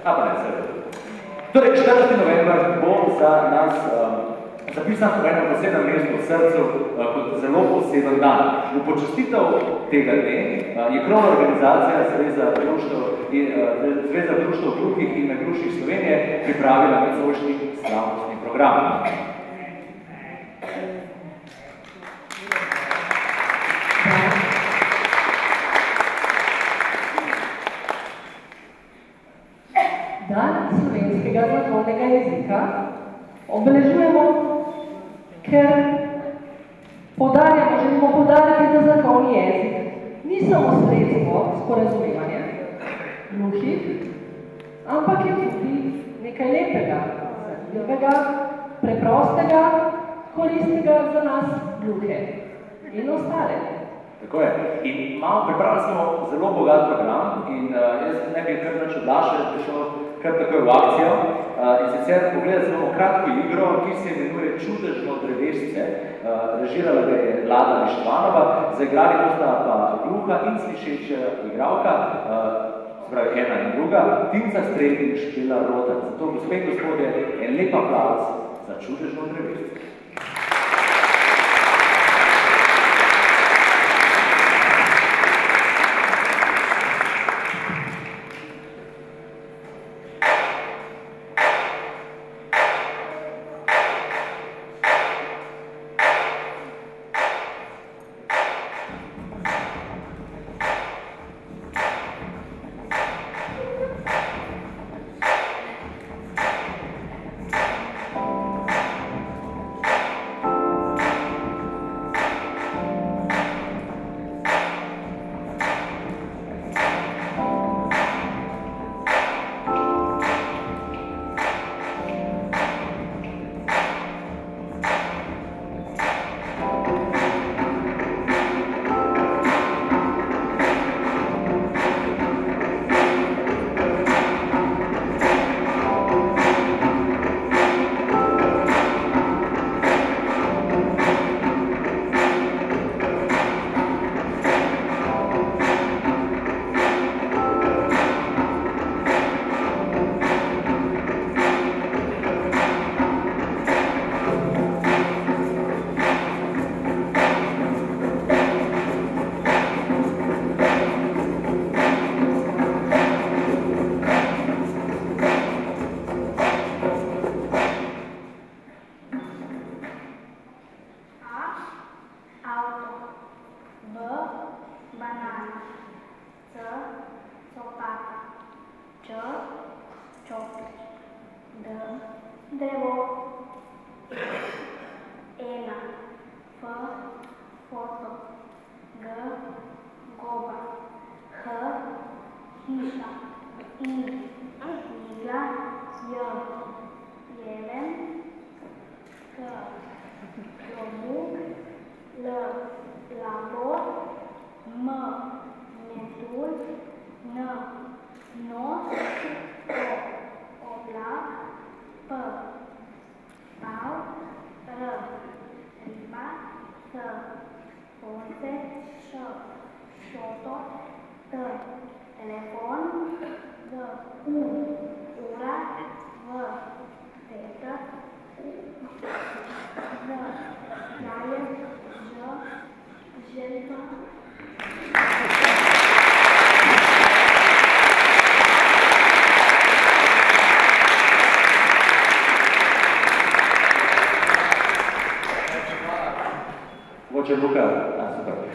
pa ne, seveda. Torej, 14. november bo za nas zapisan po enem posebnem mestu v srcu kot zelo poseben dan. V počastitev tega dne je krovna organizacija Zveza društev gluhih in naglušnih Slovenije pripravila nocojšnji slavnostni program. Dan slovenskega znakovnega jezika obeležujemo, ker želimo poudarjati, da znakovni jezik ni samo sredstvo sporazumevanja gluhih, ampak je tudi nekaj lepega, zanimivega, preprostega, koristnega za nas gluhe in ostale. Tako je. In pripravili smo zelo bogat program in jaz nekaj kar nič odlašal, jaz prišel kar takoj v akcijo. In sicer pogledati se bomo kratko igro, ki se imenuje Čudežno drevesce. Režirala ga je Lada Mištvanova, zaigrali bosta pa gluha in slišeča igralka, spravi ena in druga, Timca Strel in Špela Rotar. Zato, gospe in gospodje, en lep aplavz za Čudežno drevesce.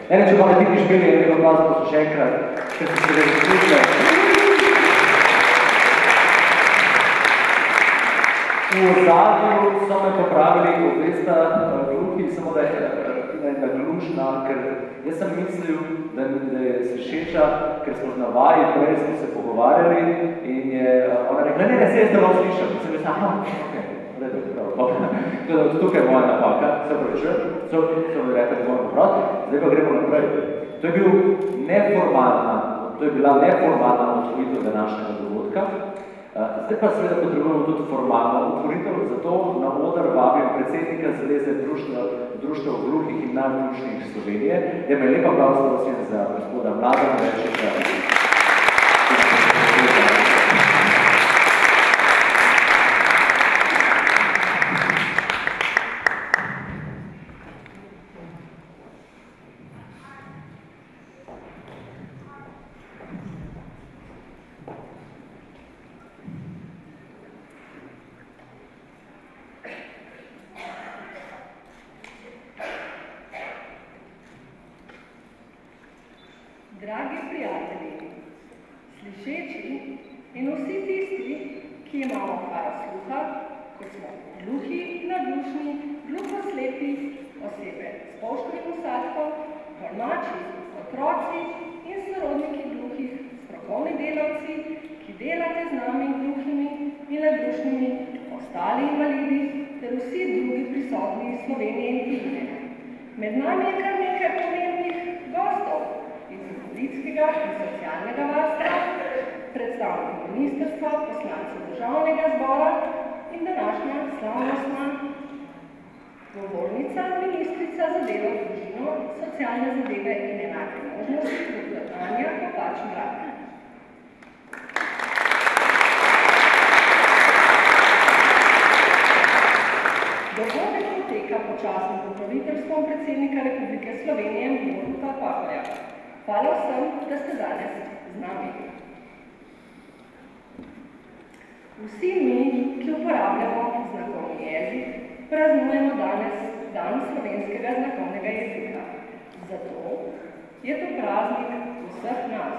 Ene, če pa ne ti špeli, je nekaj glasno še enkrat, ker se ga izključile. V ozadju so me popravili obvesta gluhi, samo da je naglušna, ker jaz sem mislil, da je slišeča, ker smo z navaji, prej smo se pogovarjali in je ona rekla, ne, se jaz telo slišam. In sem mislil, aha, okej. Tukaj je moja napaka, se pravičujem, so mi rekli, da moram popraviti, zdaj pa gremo naprej. To je bila neformalna otvoritev današnjega dogodka, zdaj pa seveda potrebujemo tudi formalno otvoritev, zato na oder vabim predsednika Zveze društev gluhih in naglušnih Slovenije, da me lepa prosim za gospoda Mladena Veršiča. dragi prijatelji, slišeči in vsi tisti, ki imamo kaj sluha, kot smo gluhi, naglušni, gluhoslepi, osebe s polškovim vsadkom, tolmači, otroci in sorodniki gluhih, strokovni delavci, ki delate z nami gluhimi in naglušnimi, ostali invalidi ter vsi drugi prisotni iz Slovenije in tujine. Med nami je kar nekaj pomembnih gostov iz invalidskega in socialnega varstva, predstavnikov ministrstva, poslancev Državnega zbora in današnja slavnostna govornica, ministrica za delo, družino, socialne zadeve in enake možnosti, dr. Anja Kopač-Mrak. Dogodek poteka pod častnim pokroviteljstvom predsednika Republike Slovenije Boruta Pahorja. Hvala vsem, da ste danes z nami. Vsi mi, ki uporabljamo znakovni jezik, praznujemo danes dan slovenskega znakovnega jezika. Zato je to praznik vseh nas.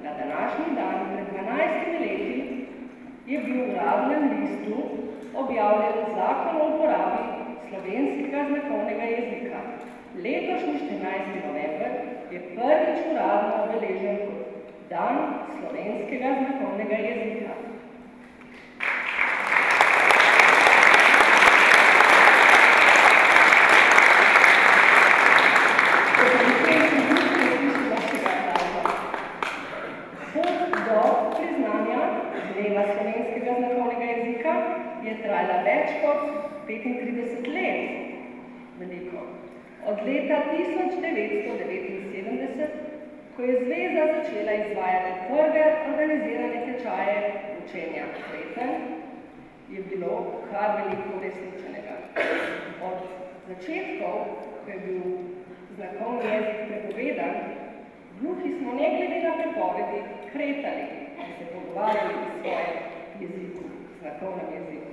Na današnji dan pred 12 leti je bil v Uradnem listu objavljen Zakon o uporabi slovenskega znakovnega jezika. Letošnji 14. november je prvič uradno obeležen kot dan slovenskega znakovnega jezika. Je trajala več kot 35 let. Veliko. Od leta 1979, ko je zveza začela izvajati prve organizirane tečaje učenja Kreten, je bilo kar veliko uresničenega. Od začetkov, ko je bil znakovni jezik prepovedan, gluhi smo ne glede na prepovedi kretali in se pogovarjali v svojem jeziku, znakovnem jeziku.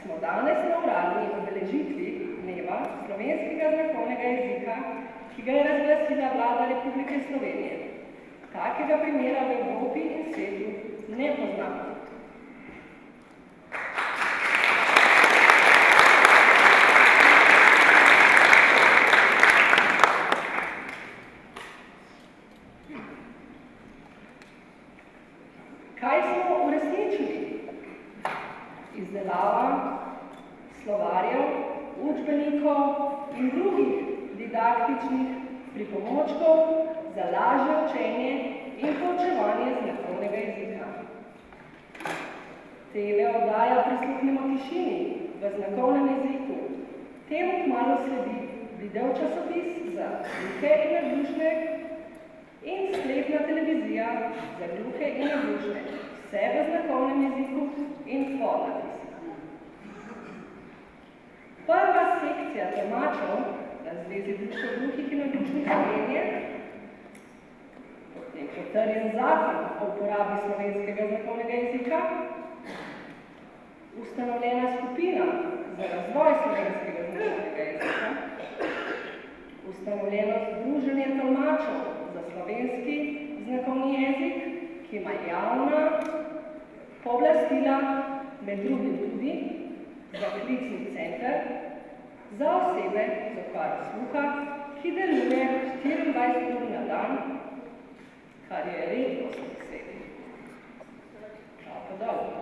Smo danes na uradni obeležitvi dneva slovenskega znakovnega jezika, ki ga je razglasila Vlada Republike Slovenije. Takega primera v Evropi in svetu ne poznamo. Kaj smo uresničili? Izdelava slovarjev, učbenikov in drugih didaktičnih pripomočkov za lažje učenje in poučevanje znakovnega jezika. TV oddaja Prisluhnimo tišini v znakovnem jeziku. Temu kmalu sledi video časopis za gluhe in naglušne in spletna televizija za gluhe in naglušne. Vse v znakovnem jeziku in podnapis. Prva sekcija tolmačev na Zvezi gluhih in naglušnih Slovenije, potem potrjen Zakon o uporabi slovenskega znakovnega jezika, ustanovljena skupina za razvoj slovenskega znakovnega jezika, ustanovljeno Združenje tolmačev za slovenski znakovni jezik, ki ima javna pooblastila, med drugim tudi za klicni center za osebe z okvaro sluha, ki deluje 24 ur na dan, kar je redkost v svetu. Prav pa dobro.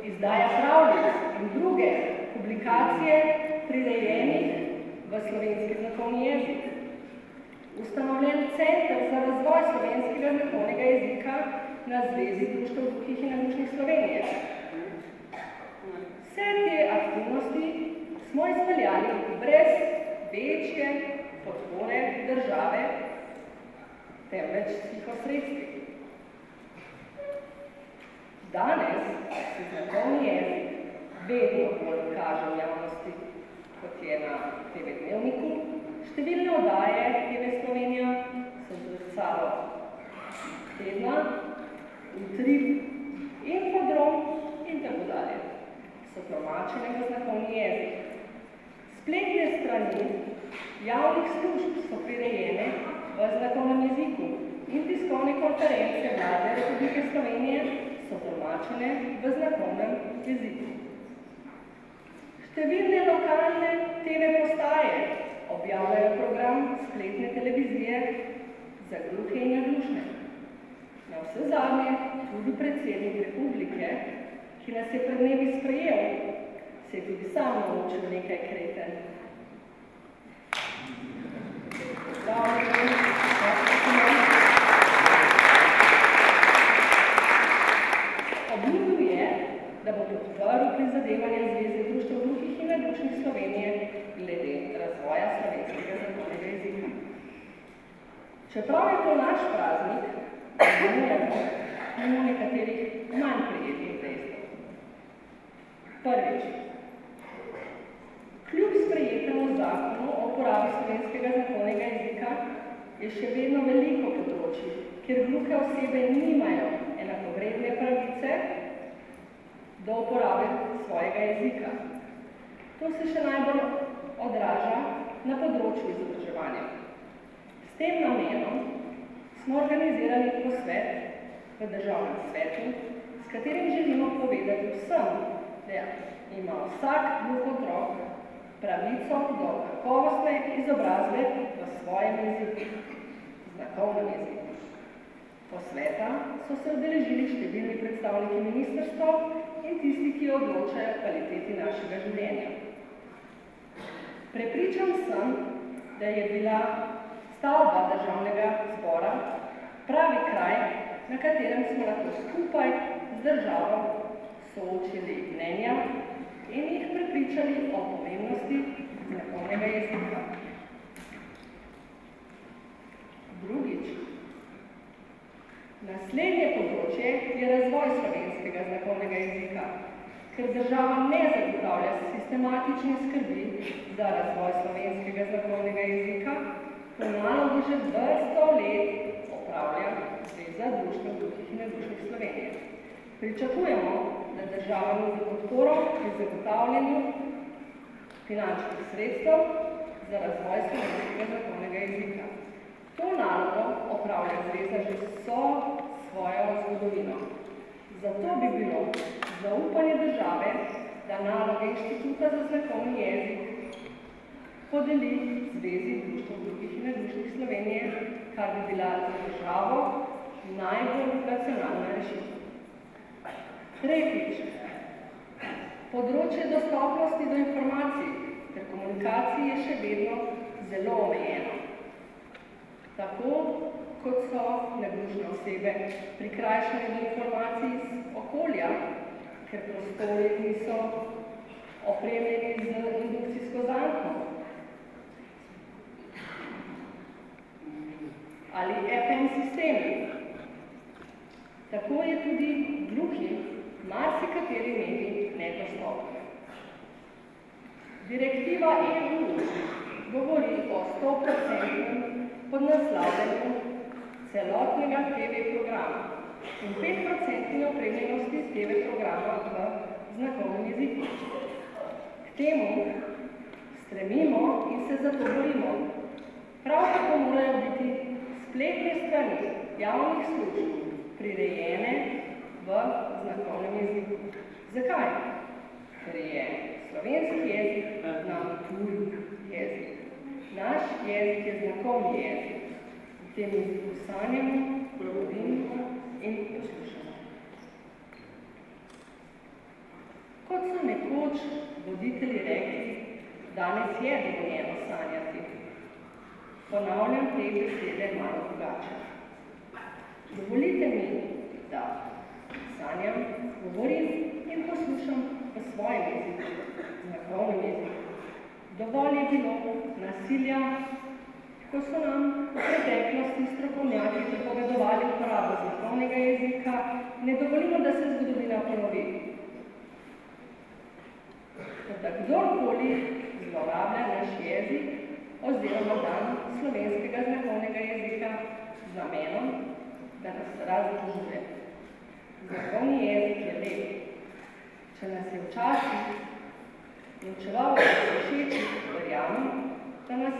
Izdaja pravljic in druge publikacije prirejenih v slovenski znakovni jezik. Ustanovljen Center za razvoj slovenskega znakovnega jezika na Zvezi društev gluhih in naglušnih Slovenije. Vse te aktivnosti smo izpeljali brez večje podpore države, temveč psihosredstvi. Danes se znakovni jezik vedno bolj kaže v javnosti, kot je na TV Dnevniku. Številne oddaje TV Slovenija so zrcalo tedna, v javnih služb so prirejene v znakovnem jeziku in tiskovne konference Vlade Republike Slovenije so tolmačene v znakovnem jeziku. Številne lokalne TV postaje objavljajo program spletne televizije za gluhe in naglušne. Na vse zadnje tudi predsednik Republike, ki nas je pred dnevi sprejel, se je tudi sam naučil nekaj kreten. Obljubil je, da bo podprl prizadevanja Zveze društev gluhih in naglušnih Slovenije glede razvoja slovenskega znakovnega jezika. Čeprav je to naš praznik, razumemo mimo nekaterih manj prijetnih dejstev. Prvič. Kljub sprejetemu zakonu o uporabi slovenskega znakovnega jezika je še vedno veliko področij, kjer gluhe osebe nimajo enakovredne pravice do uporabe svojega jezika. To se še najbolj odraža na področju izobraževanja. S tem namenom smo organizirali posvet v Državnem svetu, s katerim želimo povedati vsem, da ima vsak gluh otrok pravico do kakovostne izobrazbe v svojem jeziku, znakovnem jeziku. Posveta so se udeležili številni predstavniki ministrstev in tisti, ki odločajo o kvaliteti našega življenja. Prepričan sem, da je bila stavba Državnega zbora pravi kraj, na katerem smo lahko skupaj z državo soočili mnenja in jih prepričali o pomembnosti znakovnega jezika. Drugič. Naslednje področje je razvoj slovenskega znakovnega jezika, ker država ne zagotavlja sistematične skrbi za razvoj slovenskega znakovnega jezika, to nalogo že vrsto let opravlja Zveza društev gluhih in naglušnih Slovenije. Pričakujemo, da država nudi podporo pri zagotavljanju finančnih sredstev za razvoj slovenskega znakovnega jezika. To nalogo opravlja Zveza že vso svojo zgodovino. Zato bi bilo zaupanje države, da naloge Inštituta za znakovni jezik podeli Zvezi društev gluhih in naglušnih Slovenije, kar bi bila za državo najbolj racionalna rešitev. Tretjič. Področje dostopnosti do informacij ter komunikacij je še vedno zelo omejeno. Tako kot so naglušne osebe prikrajšane do informacij iz okolja, ker prostori niso opremljeni z indukcijsko zanko ali FM sistemi. Tako je tudi gluhi marsikateri medij nedostopni. Direktiva EU govori o 100% podnaslavljanju celotnega TV programa in 5% opremljenosti TV programa v znakovnem jeziku. K temu stremimo in se zato borimo. Prav tako morajo biti spletne strani javnih služb prirejene v znakovnem jeziku. Zakaj? Ker je slovenski jezik nam tuj jezik. Naš jezik je znakovni jezik. V tem jeziku sanjamo, govorimo in poslušamo. Kot so nekoč voditelji rekli, danes je dovoljeno sanjati. Ponavljam te besede malo drugače. Dovolite mi, da sanjam, govorim in poslušam v svojem jeziku, znakovnem jeziku. Dovolj je bilo nasilja, ko so nam v preteklosti strokovnjaki prepovedovali uporabo znakovnega jezika, ne dovolimo, da se zgodovina ponovi. Da kdorkoli zlorablja naš jezik oziroma dan slovenskega znakovnega jezika z namenom, da nas razdružuje. Znakovni jezik je lep. Če nas je včasih in čeval, da se všeči, verjamem, da nas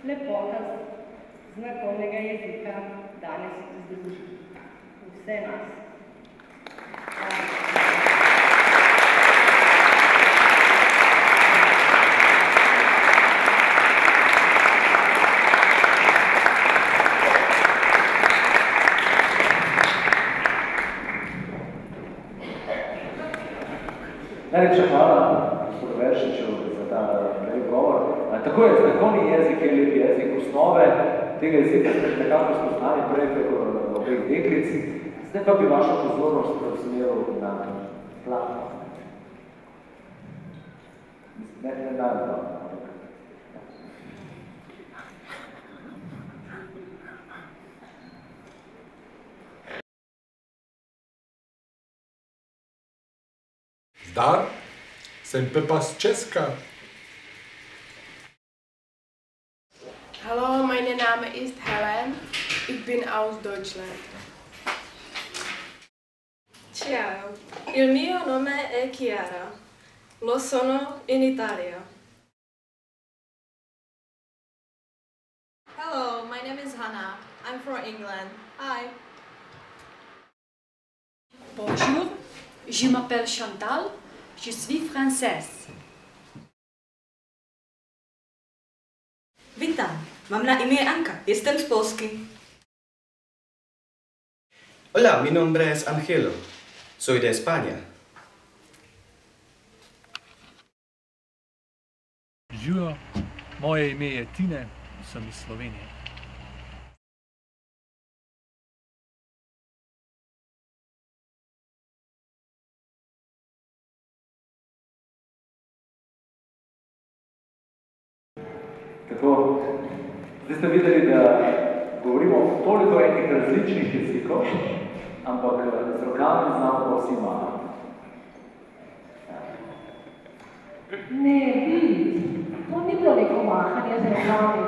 lepota znakovnega jezika danes združi vse nas. Najlepša hvala, gospodu Veršiču, za ta lep govor. Tako je, znakovni jezik je lep jezik, osnove tega jezika ste nekako spoznali prej preko obeh deklic. Zdaj pa bi vašo pozornost preusmeril na plan. Ne naravno. Zdar, sem Pepa z Česka. Hallo, mein Name ist Helen. Ich bin aus Deutschland. Ciao, il mio nome è Chiara. Lo sono in Italia. Hello, my name is Hannah. I'm from England. Hi. Bonjour, je m'appelle Chantal, je suis française. Witam, mam na imię Anka, jestem z Polski. Hola, mi nombre es Angelo. Soy de España. Živijo, moje ime je Tine, sem iz Slovenije. Tako, zdaj ste videli, da govorimo toliko enih različnih jezikov, ampak z rokami znamo pa vsi malo. Ne, to ni bilo neko mahanje z rokami.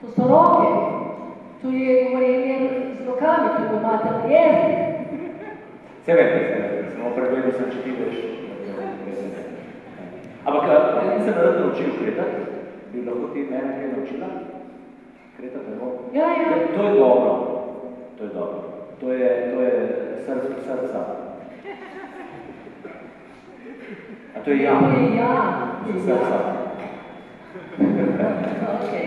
To so roke. To je govorjenje z rokami, to je materni jezik. Se vete, samo prevedel sem, če ti veš. Ampak jaz nisem rad naučil kretati, bi lahko ti mene kaj naučila? Kretati ne bom? Ja. To je dobro. To je srca. A to je ja. To je ja. Srca. Okay.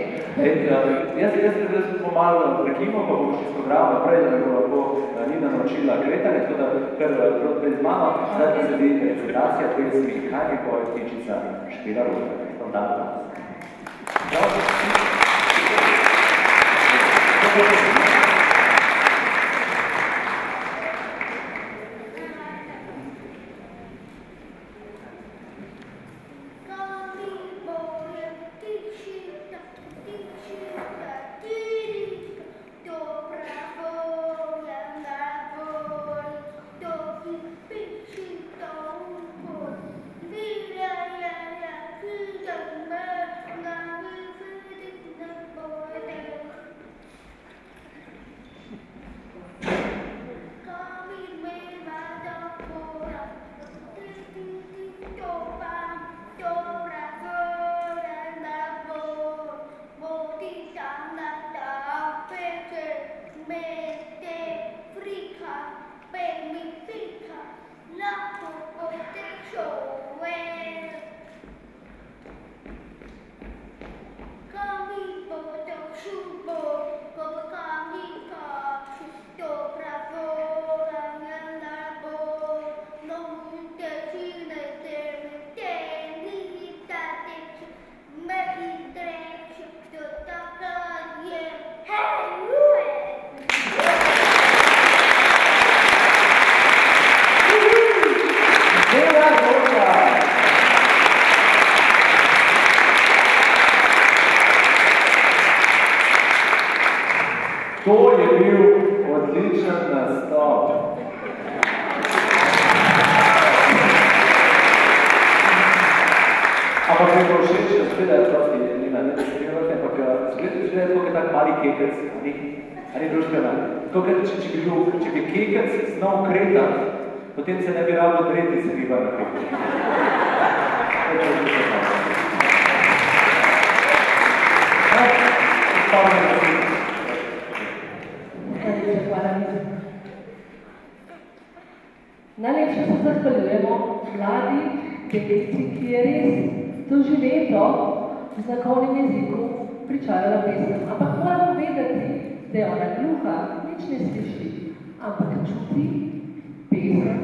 Jaz bom malo prekimal, pa bom šli s programa naprej, da me bo lahko Nina naučila kretanje, tako da kar pred mano zdaj pa sledi recitacija pesmi Kaj mi poje ptičica Špila Roza. Standardna. To je bil odličen nastop. Ampak mi bo všeč, da zgleda, prosti, Nina, ne bi ampak zgleda tako, kot tak mali kekec, ali družbena. To, če bi kekec znal kretati, potem se ne bi rabo dreti, se bi bar na kekec. Najlepše se zahvaljujemo mladi pevci, ki je res doživeto v znakovnem jeziku pričarala pesem. Ampak moramo vedeti, da je ona gluha, nič ne sliši, ampak čuti pesem,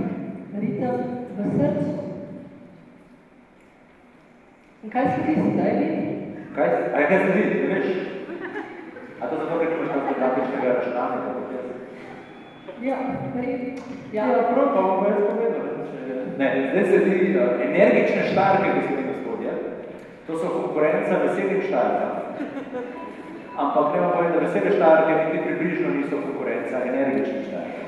ritem v srcu. In kaj se ti zdaj vidi? Kaj se vidi, ne veš? A to zato, ker imaš tako grafičnega računalnika? Ja, prav, pa bom več povedal. Ne, zdaj se ti energične štarke, gospodi gospodje, to so konkurenca veselim štarkam. Ampak ne vam povem, da vesele štarke niti približno niso konkurenca energične štarke.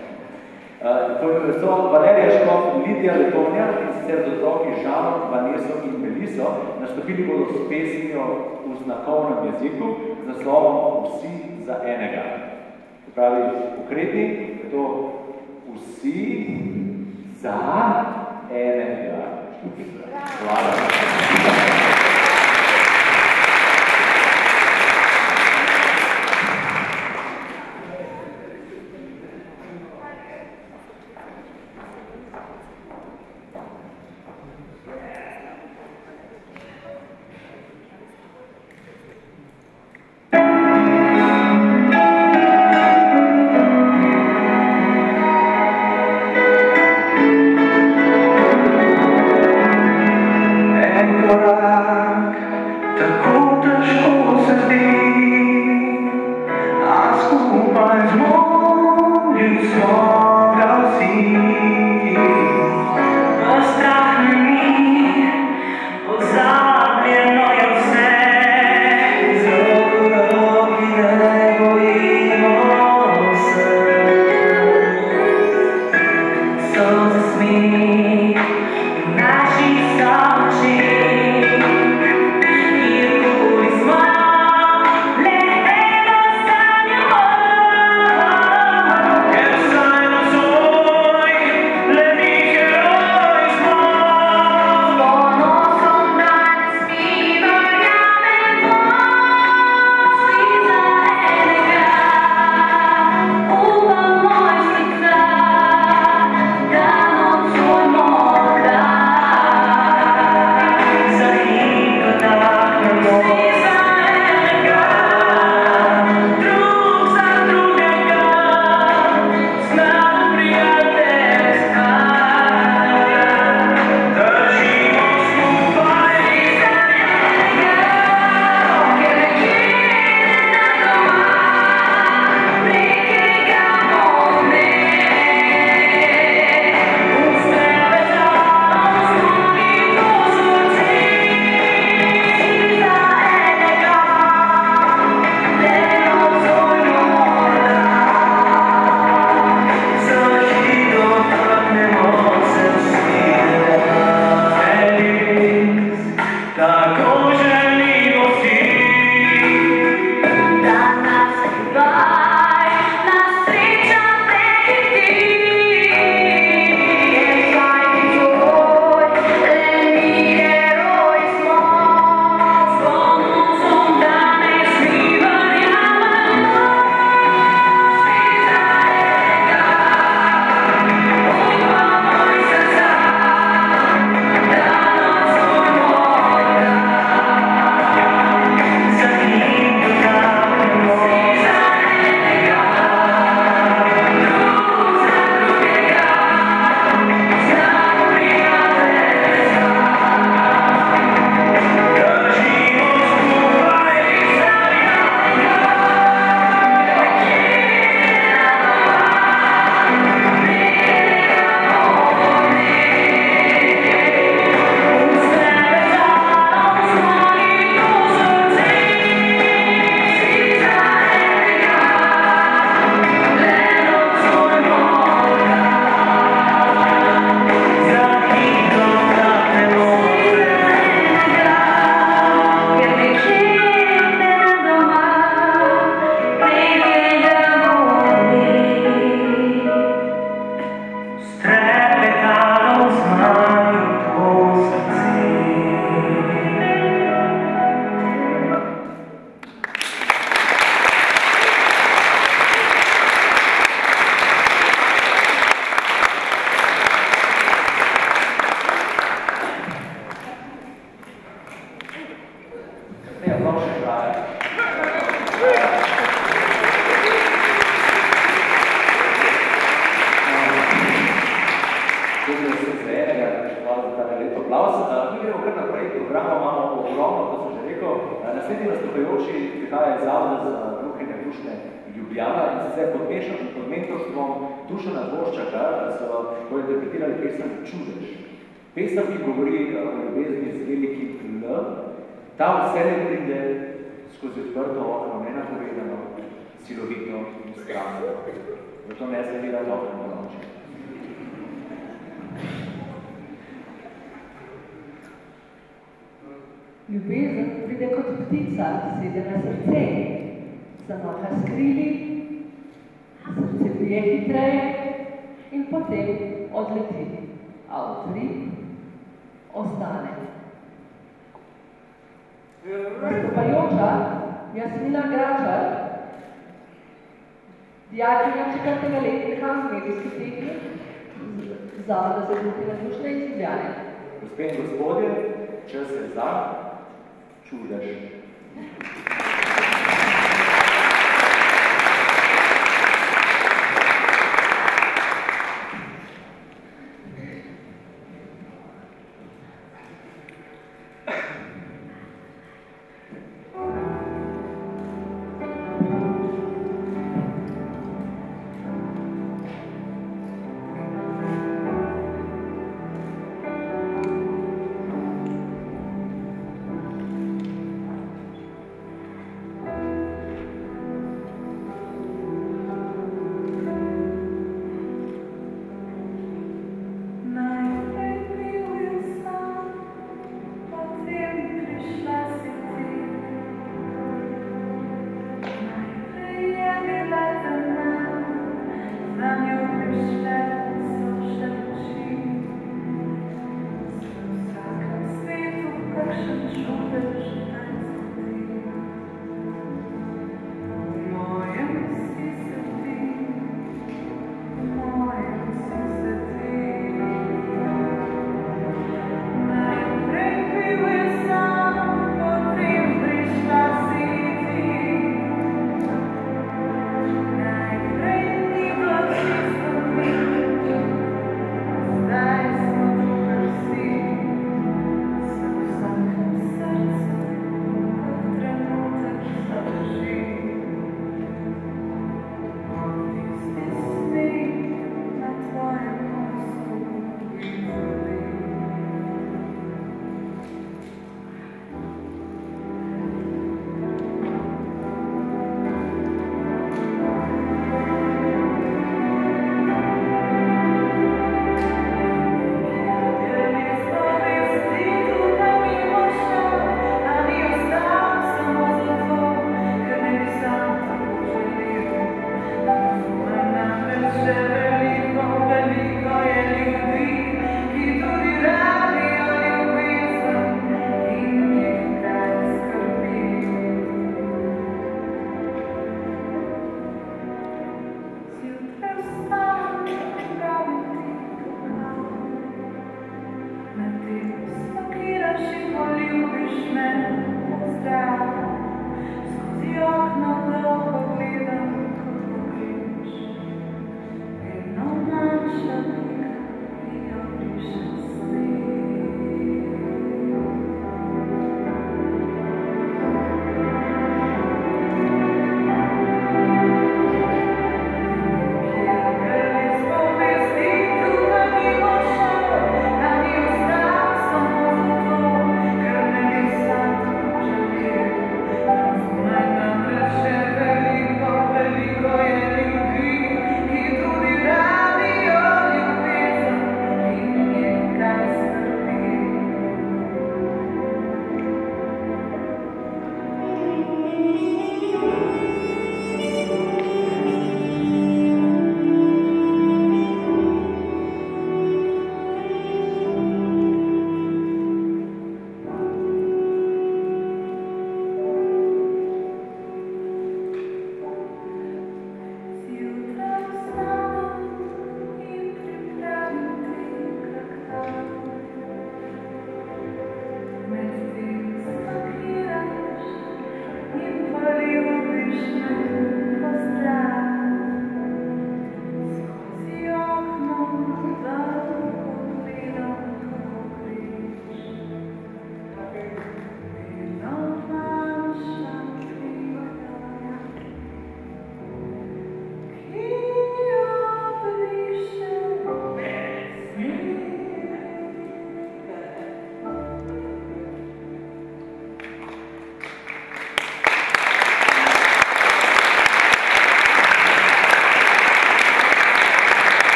So Valerija Škof, Lidija Letonja in sicer z otroki Žanom, Vaneso in Meliso nastopili bodo s pesmijo v znakovnem jeziku z naslovom Vsi za enega. Se pravi, ukrepi, je to vsi za enega. Hvala. Yes, I Naslednji nastopajoči prihaja iz Zavoda za gluhe in naglušne Ljubljana in sicer pod mentorstvom Dušana Dvorščaka so interpretirali pesem Čudež. Pesem, ki govori o ljubezni z velikim L, ta vselej pride skozi odprto okno, nenapovedano, silovito in strahno. Zato ne zavira okno po noči. Ljubezen pride kot ptica, sede na srce, zamaha s krili, srce bije hitreje in potem odleti, a utrip ostane. Nastopajoča Jasmina Gračar, dijakinja 4. letnika medijski tehnik Zavoda za gluhe in naglušne iz Ljubljane. Gospe in gospodje, čas je za Čudež.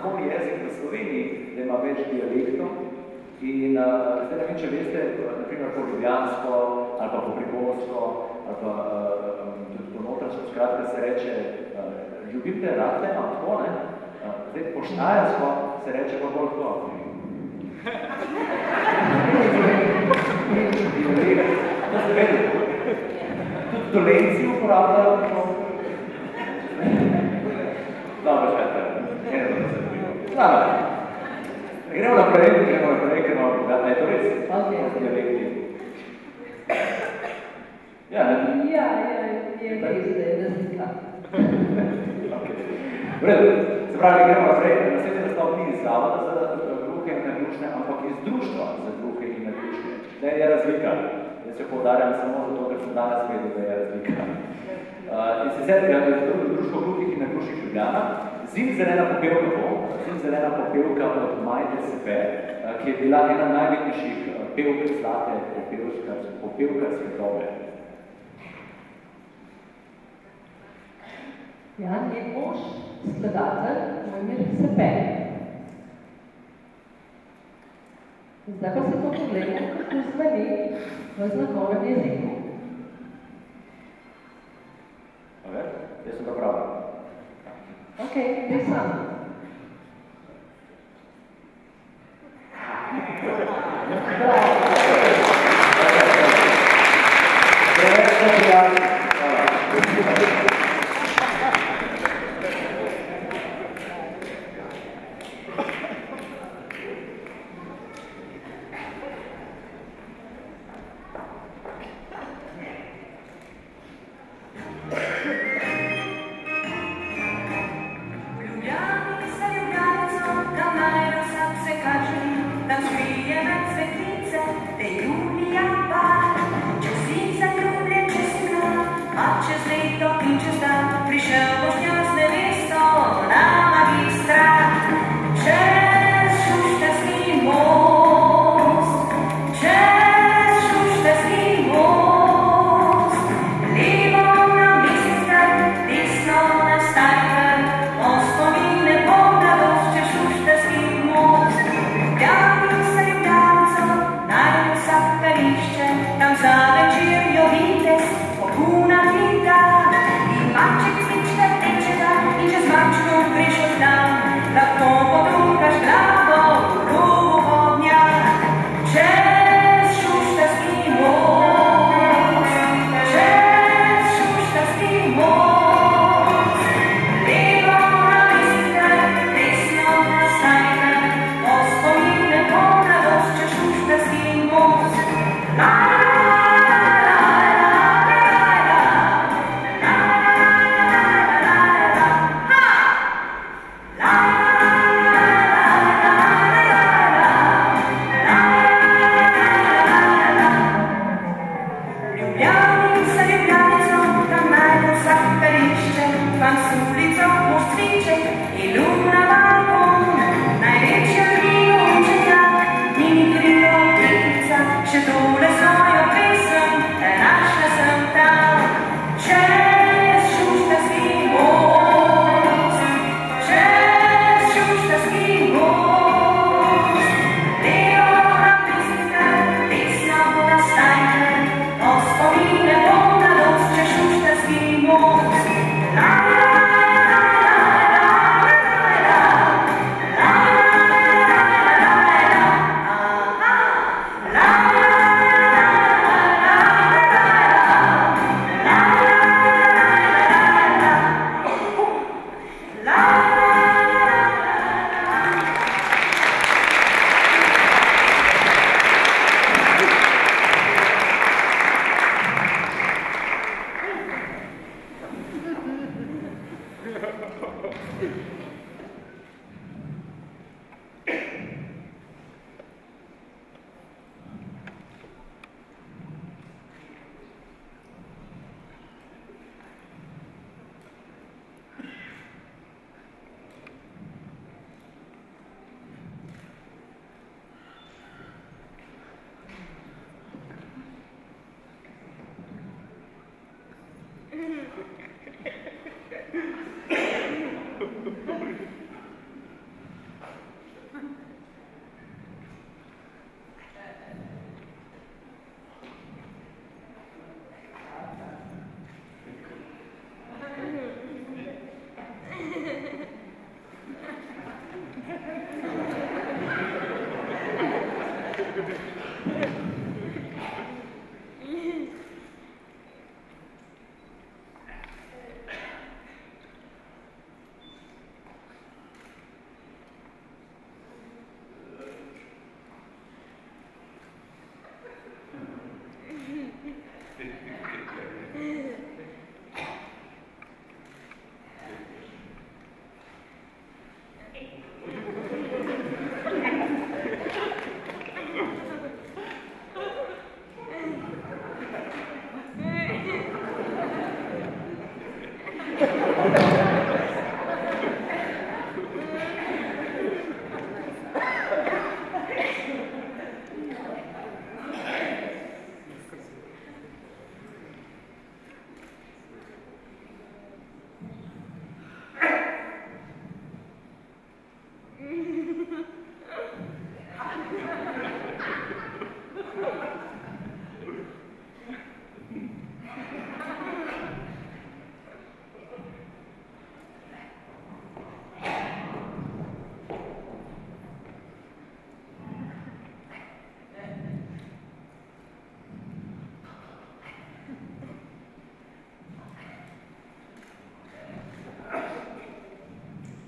znakovni jezik v Sloveniji, da ima več dialektov. In zdaj ne vem, če veste, naprimer po ljubljansko, ali pa po prigorsko, ali pa tudi po notranjsko, skratka se reče, ljubim te, rad te imam tako, ne? Zdaj po štajersko se reče pa bolj tako. To ste vedeli. Tudi Dolenci uporabljajo to. Dobro, škajte. Gremo naprej, ker imamo bogatne. Je to res? Dialekti. Ja, ne? Ja, je res, da je razlika. V redu, se pravi, gremo naprej. Naslednji nastop ni iz zavoda za gluhe in naglušne, ampak iz društva za gluhe in naglušne. Ne, je razlika. Jaz se poudarjam samo zato, ker sem danes vedel, da je razlika. In sicer društvo gluhih in naglušnih Ljubljana, Zimzelena popevka bo, Zimzelena popevka od Majde Sepe, ki je bila ena najvidnejših pevk zlate popevkarske dobe. Jan je mož, skladatelj Mojmir Sepe. Zdaj pa se to pogledamo, kako zveni v znakovnem jeziku. Jaz sem pa prav. Ok, dej sam. Tam za večer jo vides, popuna vita,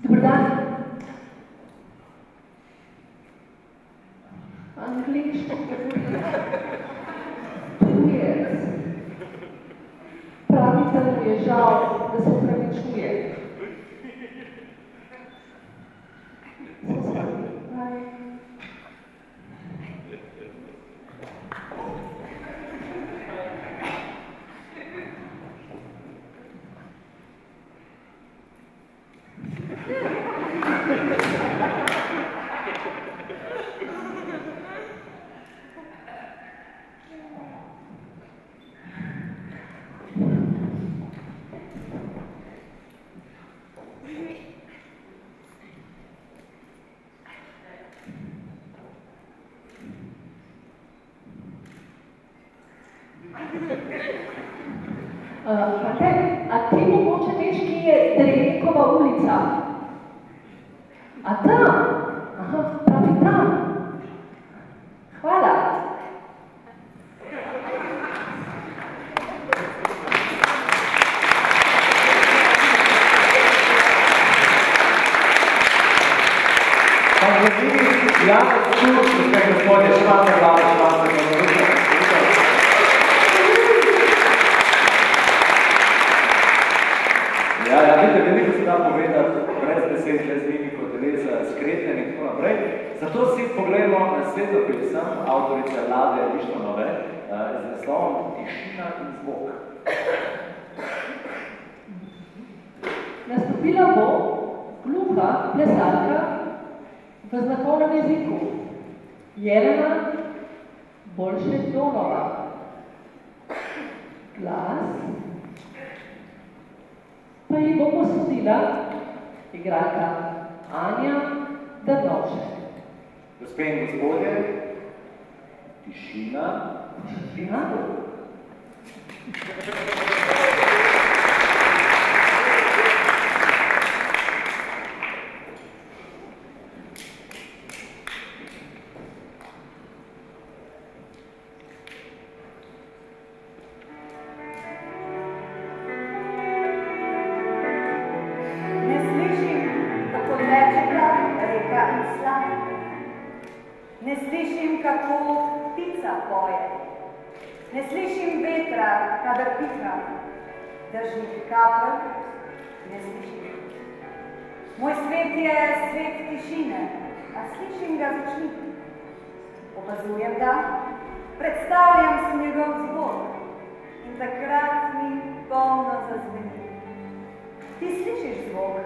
Dobar dan. Angliško tujec. Pravite, mu je žal, da se opravičuje. A ti mogoče veš, ki je Drenikova ulica? A tam? Aha, pravi tam. Hvala. Ja, čušite, gospodje, šmate glave, šmate glave. Ja, vidite, veliko se da povedati, brez besed, brez mimiko, telesa, skretne in tako naprej. Zato si pogledamo na svetlo pesem avtorice Lade Vištonove z naslovom Tišina in zvok. Nastopila bo gluha plesalka v znakovnem jeziku. Jelena Bolšek-Donova. Glas pa ji bo posodila igralka Anja Drnovšek. Gospe in gospodje, tišina in zvok. Ne slišim, kako ptica poje. Ne slišim vetra, kadar piha. Dežnih kapelj ne slišim. Moj svet je svet tišine, a slišim ga zvučnik. Opazujem ga, predstavljam si njegov zvok in takrat mi polno zazveni. Ti slišiš zvok,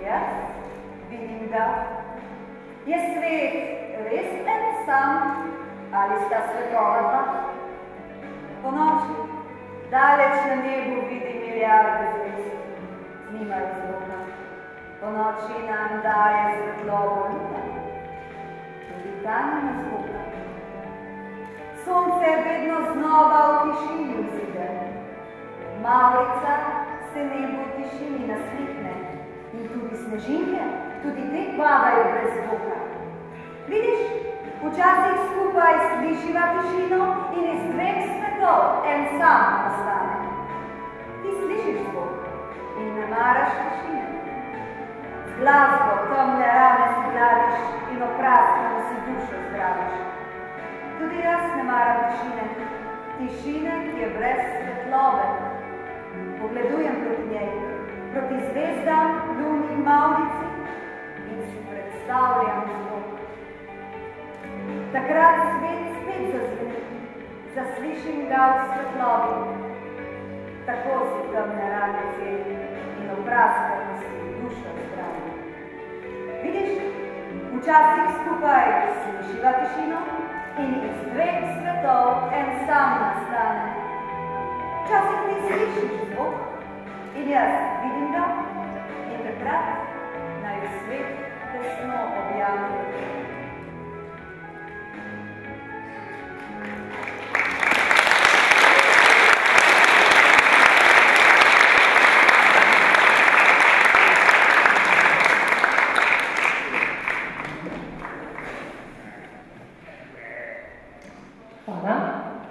jaz vidim ga. Je svet res en sam ali sta svetova dva? Po noči, daleč na nebu vidim milijarde zvezd, nimajo zvoka. Po noči nam daje svetlobo luna, tudi ta nima zvoka. Sonce vedno znova v tišini vzide, mavrica se nebu v tišini naslikne in tudi snežinke, tudi te padajo brez zvoka. Vidiš, včasih skupaj svetov en sam nastane. Ti slišiš zvok in ne maraš tišine. Z glasbo temne rane si gladiš in oprasno si dušo zdraviš. Tudi jaz ne maram tišine, tišine, ki je brez svetlobe. Pogledujem proti njej, proti zvezdam, luni, mavrici in si predstavljam zvok. Takrat svet spet zazveni, zaslišim ga v svetlobi. Tako si temne rane celi in opraskano si dušo zdravi. Vidiš, včasih skupaj slišiva tišino in iz dveh svetov en sam nastane. Včasih ti slišiš zvok in jaz vidim ga in takrat naj svet tesno objavlja.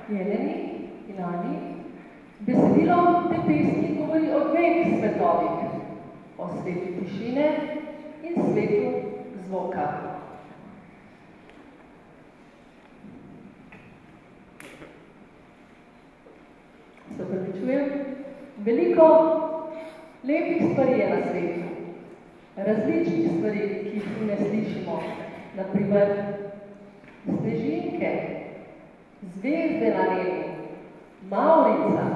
Jeleni in Ani, besedilo te pesmi govori o dveh svetovih, o svetu tišine in svetu zvoka. Se opravičujem, veliko lepih stvari je na svetu, različnih stvari, ki jih ne slišimo, na primer snežinke, zvezde na nebu, mavrica.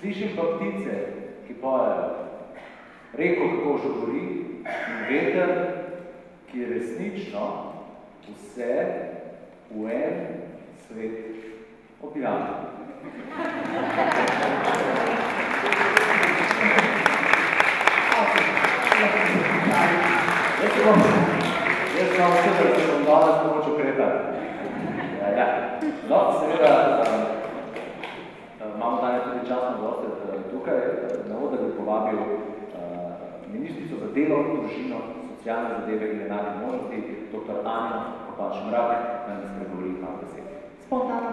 Slišim pa ptice, ki pojejo, reko, kako žubori in veter, ki je resnično vse v en svet objavlja. Jaz sem vse, da se bom danes pomoč ukretati. Ja. No, seveda, imamo danes tudi časno goste tukaj, na oder bi povabil ministrico za delo, družino, socialne zadeve in enake možnosti, dr. Anjo Kopač-Mrak, da nas pregovori par besed. Spontano.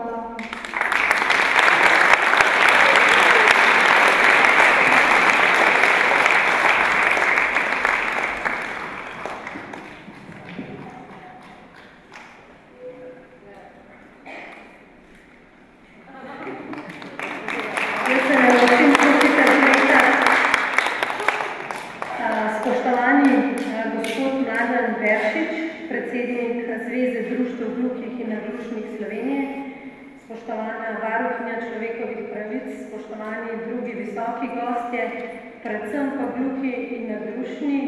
Predvsem pa gluhi in naglušni,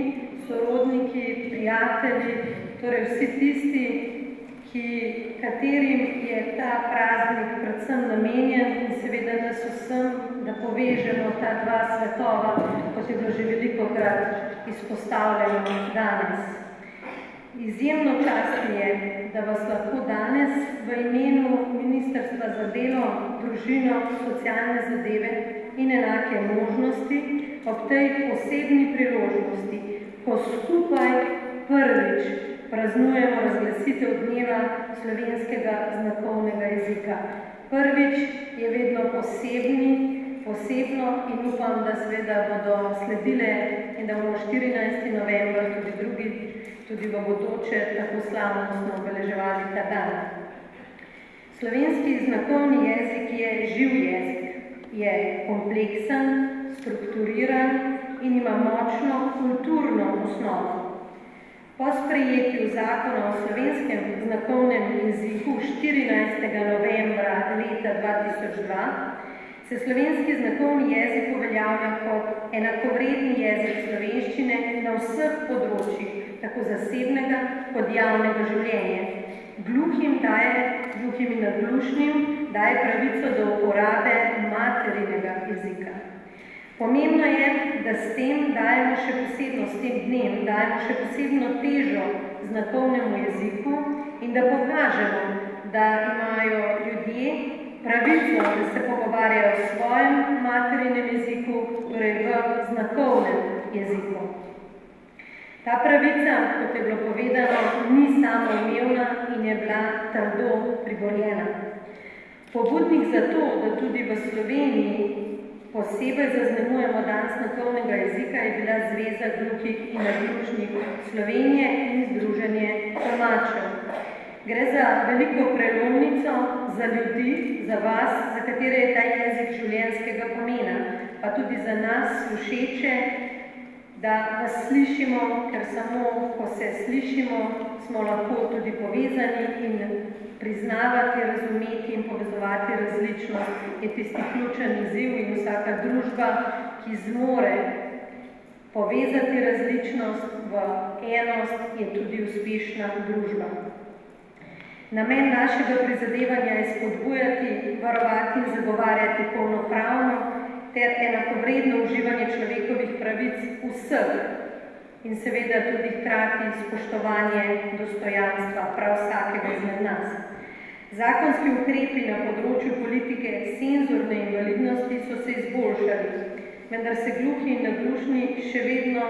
sorodniki, prijatelji, torej vsi tisti, katerim je ta praznik predvsem namenjen in seveda nas vsem, da povežemo ta dva svetova, kot je bilo že velikokrat izpostavljeno danes. Izjemno čast je, da vas lahko danes v imenu Ministrstva za delo, družino, socialne zadeve in enake možnosti ob tej posebni priložnosti, ko skupaj prvič praznujemo razglasitev dneva slovenskega znakovnega jezika. Prvič je vedno posebno in upam, da seveda bodo sledile in da bomo 14. november tudi v bodoče tako slavnostno obeleževali ta dan. Slovenski znakovni jezik je živ jezik, je kompleksen, strukturiran in ima močno kulturno osnovo. Po sprejetju zakona o slovenskem znakovnem jeziku 14. novembra leta 2002 se slovenski znakovni jezik uveljavlja kot enakovredni jezik slovenščine na vseh področjih, tako zasebnega kot javnega življenja. Gluhim in naglušnim daje pravico do uporabe materinega jezika. Pomembno je, da s tem dajemo še posebno težo znakovnemu jeziku in da pokažemo, da imajo ljudje pravico, da se pogovarjajo v svojem materinem jeziku, torej v znakovnem jeziku. Ta pravica, kot je bilo povedano, ni samoumevna in je bila trdo priborjena. Pobudnik za to, da tudi v Sloveniji posebej zaznamujemo dan znakovnega jezika, je bila Zveza gluhih in naglušnih Slovenije in Združenje tolmačev. Gre za veliko prelomnico za ljudi, za vas, za katere je ta jezik življenjskega pomena, pa tudi za nas, slušeče, da vas slišimo, ker samo, ko se slišimo, smo lahko tudi povezani in priznavati, razumeti in povezovati različnost je tisti ključen izziv in vsaka družba, ki zmore povezati različnost v enost, je tudi uspešna družba. Namen našega prizadevanja je spodbujati, varovati in zagovarjati polnopravno ter enakovredno uživanje človekovih pravic vseh in seveda tudi hkrati spoštovanje dostojanstva prav vsakega izmed nas. Zakonski ukrepi na področju politike senzorne invalidnosti so se izboljšali, vendar se gluhi in naglušni še vedno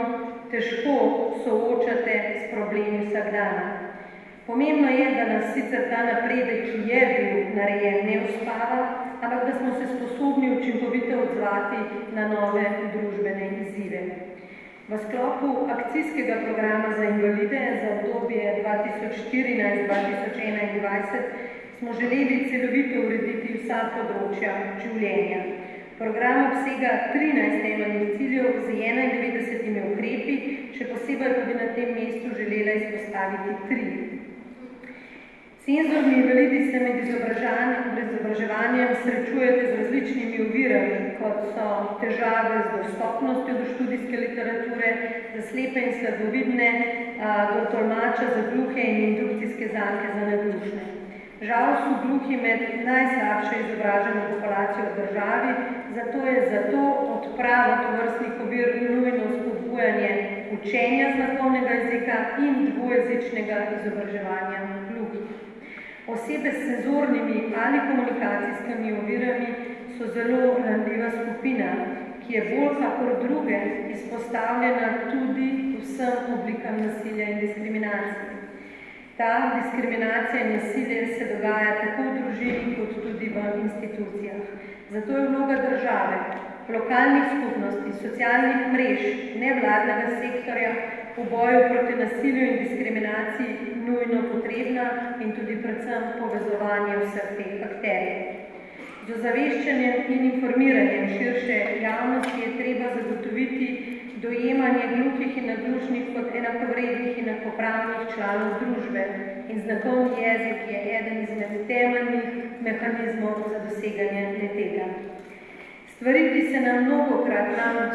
težko soočate s problemi vsakdana. Pomembno je, da nas sicer ta napredek, ki je bil narejen, ne uspava, ampak da smo se sposobni učinkovito odzvati na nove družbene izzive. V sklopu akcijskega programa za invalide za obdobje 2014-2021 smo želeli celovito urediti vsa področja življenja. Program obsega 13 temeljnih ciljev z 91 ukrepi, še posebej pa bi na tem mestu želela izpostaviti 3. Senzorni invalidi se med izobraževanjem srečujete z različnimi ovirami, kot so težave z dostopnostjo do študijske literature, za slepe in slabovidne, do tolmača za gluhe in indukcijske zanke za naglušne. Žal so gluhi med najslabše izobraženo populacijo v državi, zato je odprava tovrstnih ovir nujno spodbujanje učenja znakovnega jezika in dvojezičnega izobraževanja gluhih. Osebe s senzornimi ali komunikacijskimi ovirami so zelo ranljiva skupina, ki je bolj kakor druge izpostavljena tudi vsem oblikam nasilja in diskriminacije. Ta diskriminacija in nasilje se dogaja tako v družini kot tudi v institucijah. Zato je vloga države, lokalnih skupnosti, socialnih mrež, nevladnega sektorja v boju proti nasilju in diskriminaciji nujno potrebna in tudi predvsem povezovanje vseh teh akterjev. Z ozaveščanjem in informiranjem širše javnosti je treba zagotoviti dojemanje gluhih in naglušnih kot enakovrednih in enakopravnih članov družbe in znakovni jezik je eden izmed temeljnih mehanizmov za doseganje le-tega. Stvari, ki se nam mnogokrat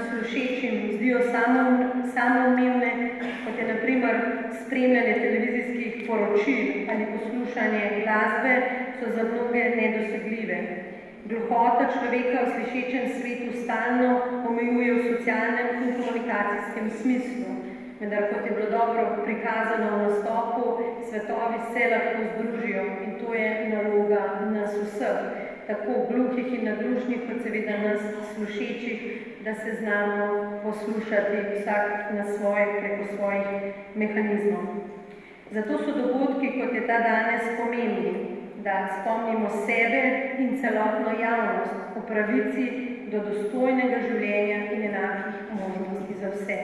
slušečim zdijo samoumevne, kot je na primer spremljanje televizijskih poročil ali poslušanje glasbe, so za mnoge nedosegljive. Gluhota človeka v slišečem svetu stalno omejuje v socialnem in komunikacijskem smislu, vendar kot je bilo dobro prikazano v nastopu, svetovi se lahko združijo in to je naloga nas vseh, tako gluhih in naglušnih, kot seveda nas slušečih, da se znamo poslušati vsak na preko svojih mehanizmov. Zato so dogodki, kot je ta danes, pomembni, da spomnimo sebe in celotno javnost o pravici do dostojnega življenja in enakih možnosti za vse.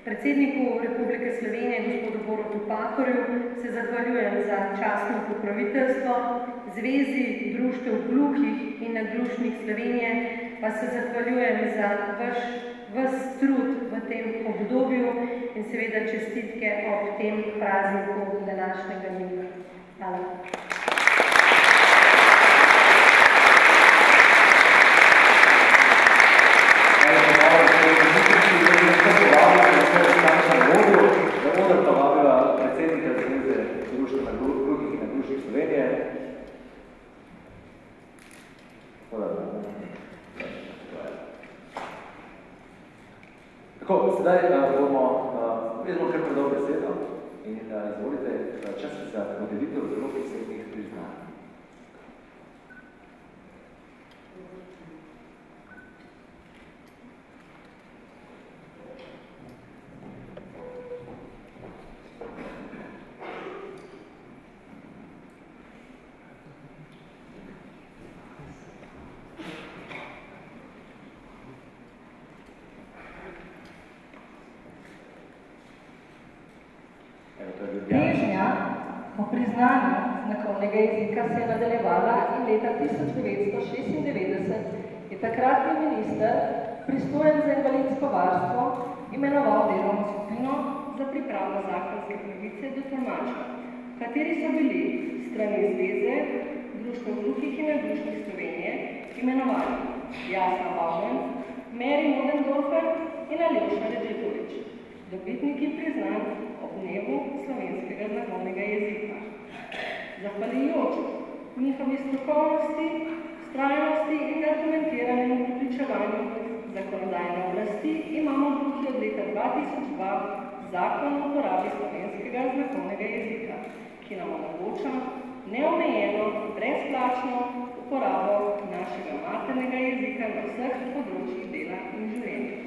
Predsedniku Republike Slovenije, gospodu Borutu Pahorju, se zahvaljujem za častno pokroviteljstvo, Zvezi društev gluhih in naglušnih Slovenije pa se zahvaljujem za vaš trud v tem obdobju in seveda čestitke ob tem prazniku današnjega dneva. Hvala. Predsednika Zveze društva gluhih in naglušnih Slovenije. Tako, sedaj bomo kar predal besedo in izvolite čas za podelitev zelo posebnih priznanj. Po priznanju znakovnega jezika se je nadaljevala in leta 1996 je takratni minister, pristojen za invalidsko varstvo, imenoval delovno skupino za pripravo zakonske pravice do tolmača, v kateri so bili strani Zveze Društva gluhih in naglušnih Slovenije imenovani Jasna Bauman, Meri Modendorfer in Aljoša Redžetovič, dobitniki priznanj ob dnevu slovenskega znakovnega jezika. Zahvaljujoč njihovi strokovnosti, vztrajnosti in argumentiranemu prepričevanju zakonodajne oblasti imamo gluhi od leta 2002 Zakon o uporabi slovenskega znakovnega jezika, ki nam omogoča neomejeno, brezplačno uporabo našega maternega jezika na vseh področjih dela in življenja.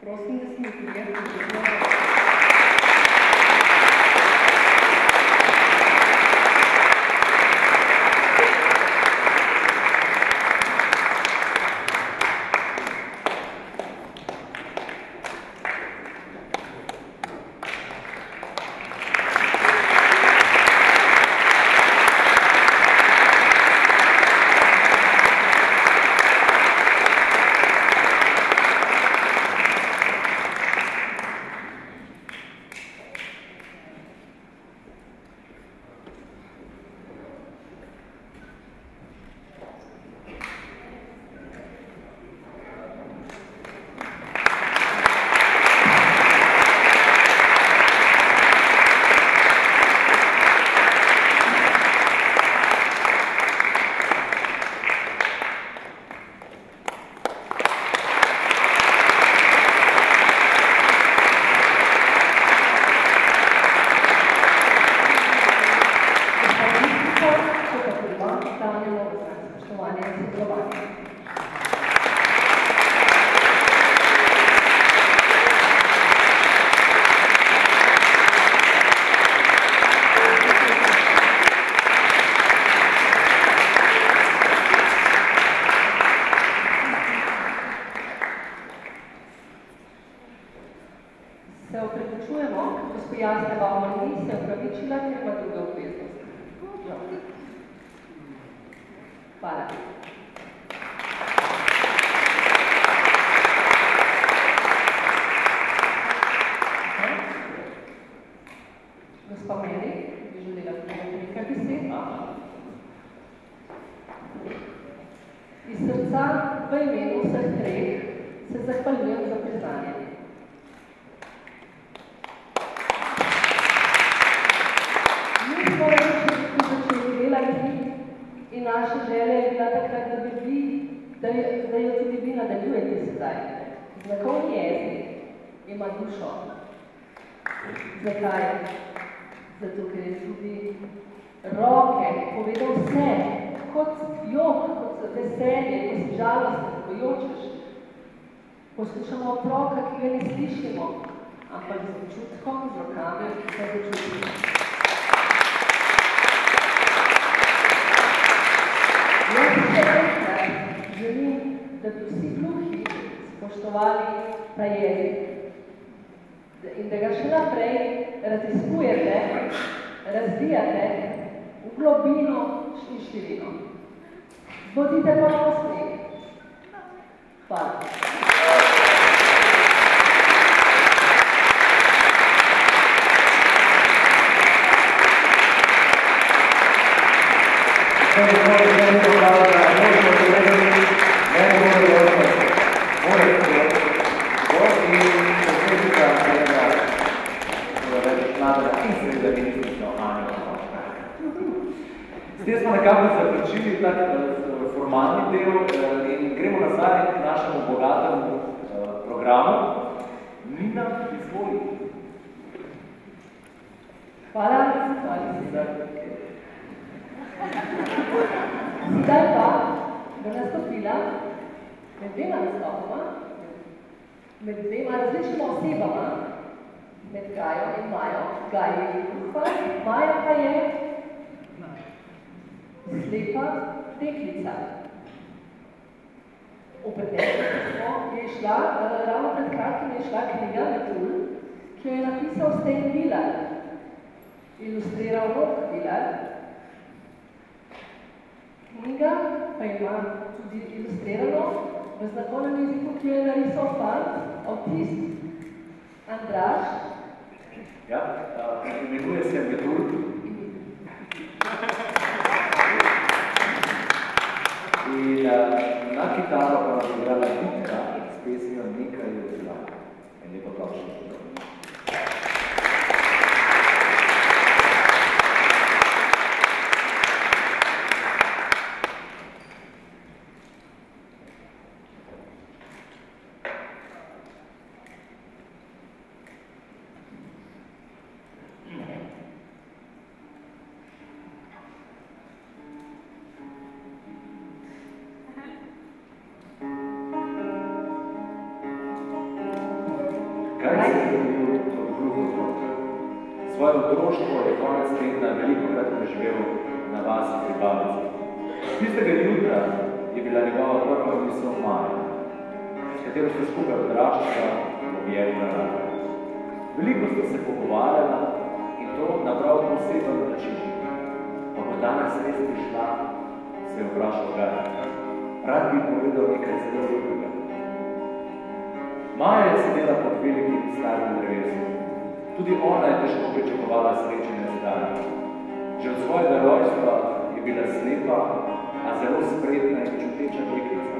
Prosim, da se mi prijeti. Poslušamo otroka, ki ga ne slišimo, ampak z občutkom, z rokami, ki se začutimo. Jaz še enkrat želim, da bi vsi gluhi spoštovali ta jezik in da ga še naprej raziskujete, razvijate v globino in širino. Bodite ponosni. Hvala. Zdaj smo nekako zaključili tak formalni del in gremo nazaj k našemu bogatemu programu. Nina, izvoli. Hvala, Zdaj pa bo nastopila med dvema nastopoma, med dvema različnima osebama, med Gajo in Majo. Gaja je gluha, Maja pa je slepa deklica. V preteklosti je šla, ravno pred kratkim je šla knjiga Metul, ki jo je napisal Stein Miller. ilustriral rok Vilar. Knjiga pa ima tudi ilustrirano v znakovnem jeziku, ki jo je narisal fant, avtist, Andraž. Ja, imenuje se Medur. In na kitaro pa nam igrala Nika s pesmijo Nekaj je vzela. In lepo prošli. Svoje otroštvo je konec tedna velikokrat preživel na vasi pri babici. Tistega jutra je bila njegova prva misel Maja, s katero sta skupaj odraščala v objemu narave. Veliko sta se pogovarjala in to na prav poseben način. Pa bo danes res prišla, se je vprašal Gaj. Rad bi povedal nekaj zelo drugega. Maja je sedela pod velikim starim drevesom. Tudi ona je težko pričakovala srečenje z Gajem. Že od svojega rojstva je bila slepa, a zelo spretna in čuteča deklica.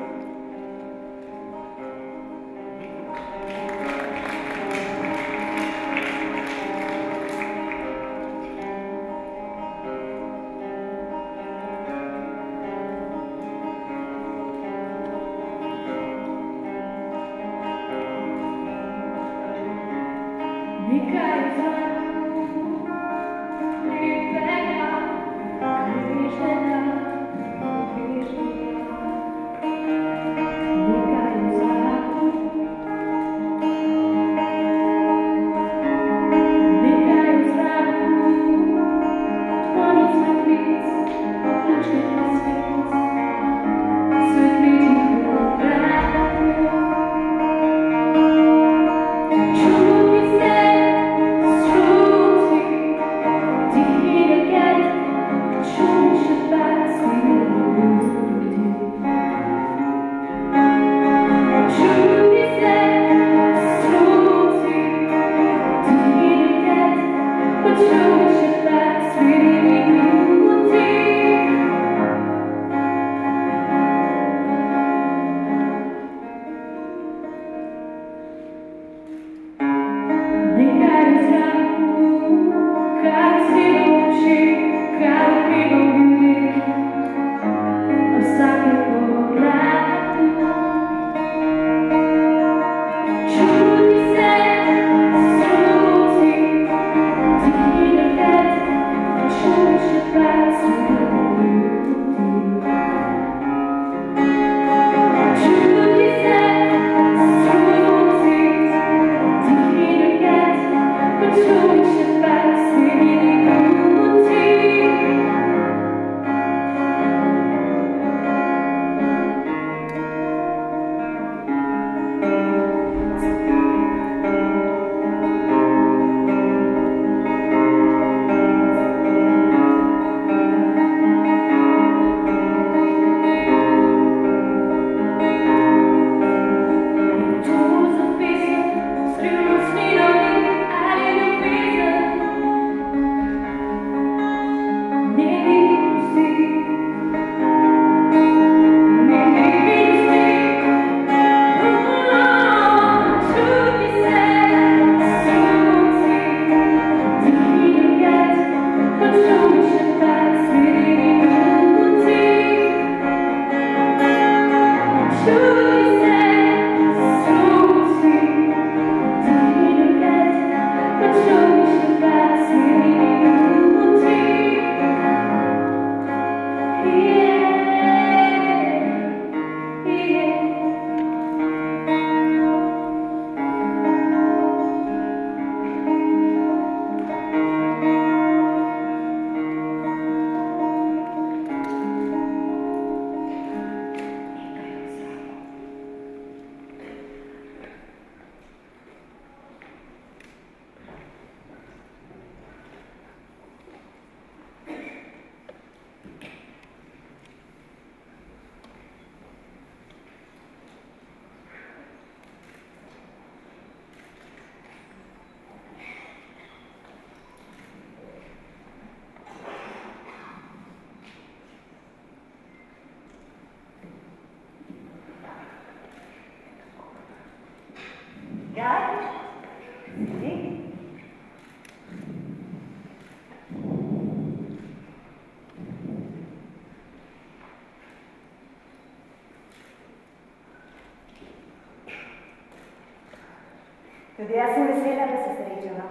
Tudi jaz sem vesela, da se srečava.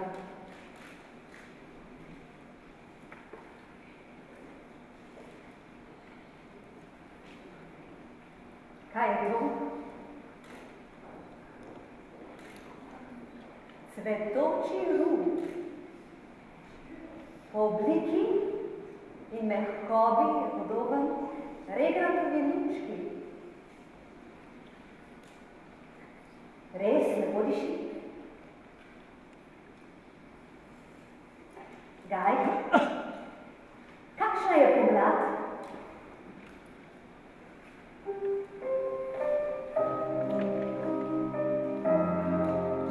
Kaj je to? Cvetoči rum. Po obliki in mehkobi je podoben regratovi lučki. Res lepo diši. Gaj, kakšna je pomlad?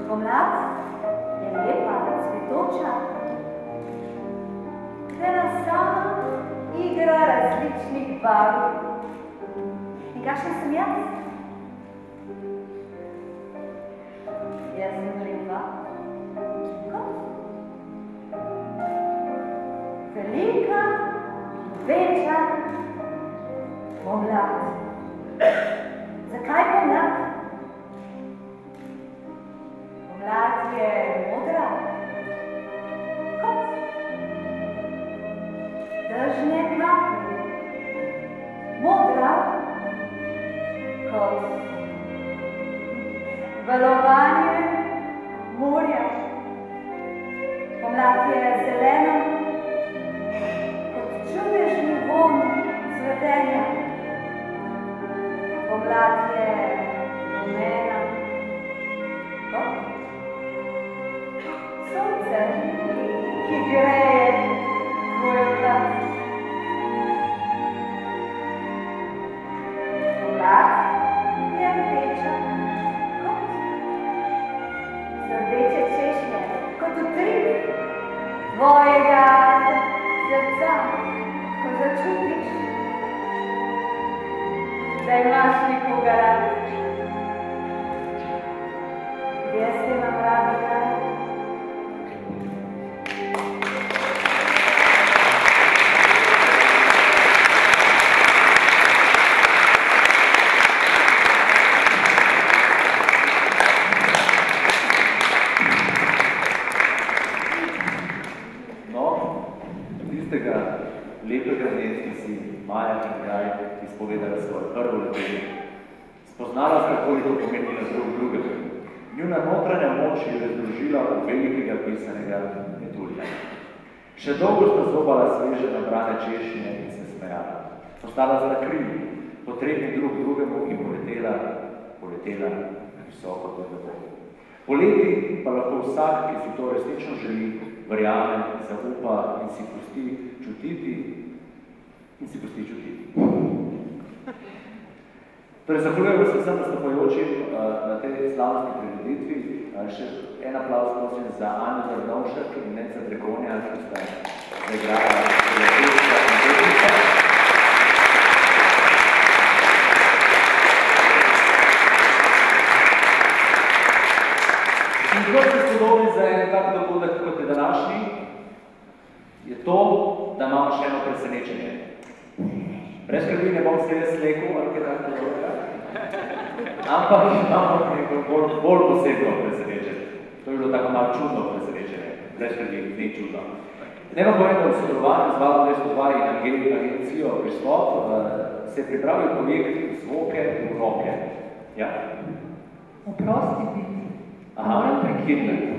Pomlad je lepa, cvetoča. Ena sama igra različnih barv. In kakšna sem jaz? Jaz sem lepa. Kot? Velika, večja, pomlad. Zakaj pomlad? Pomlad je modra. Kot? Dežne kaplje. Modra. Kot valovanje morja. Pomlad je zelena, kot čudežni vonj cvetenja. Pomlad je rumena, kot sonce, ki greje tvoj glas. Pomlad je rdeča, kot rdeče češnje, kot utrip tvojega srca, ko začutiš, da imaš nekoga rad. Jaz te imam rada rad. Lepega dne, ki si Maja in Graj izpovedala svojo prvo ljubezen. Spoznala sta, koliko pomeni na drugega. Njuna notranja moč je razdružila v velikega pisanega metulja. Še dolgo sta zobala sveže nabrane češnje in se smejala. Postala zakrili, potrebni drug drugemu in poletela visoko do nebo. Poleti pa lahko vsak, ki si to resnično želi, verjame, zaupa in si pusti čutiti. Torej, zahvaljujem se vsem nastopajočim na tej slavnostni prireditvi. Še en aplavz prosim za Anjo Drnovšek in Neca Dregonja, ki sta zaigrala televizijska in tehnika. In kot ste spodobni za en tak dogodek, kot je današnji, je to, da imamo še eno presenečenje. Brez skrbi ne bom se jaz slekel, ali kaj tako dobrega, ampak imamo neko bolj posebno presenečenje. To je bilo tako malo čudno presenečenje. Brez skrbi, ni čudno. Ne vam povem, da v sodelovanju z Valom 202 in agencijo Pristop se je pripravil projekt Zvoke v roke. Ja? Oprosti biti. Aha, prekidnati.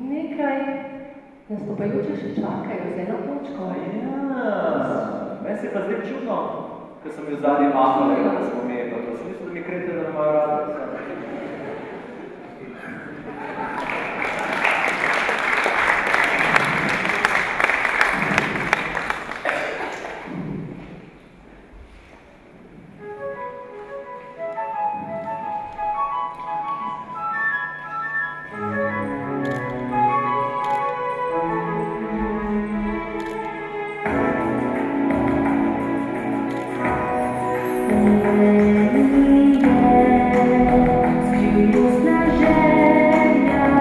Nekaj nastopajoče še čakajo z eno točko. Ja, meni se pa zdaj čudno, ko sem jo zadnji mahal, da smo me, pa to sem mislil, da mi krete, da imajo rada. Skrivnostna želja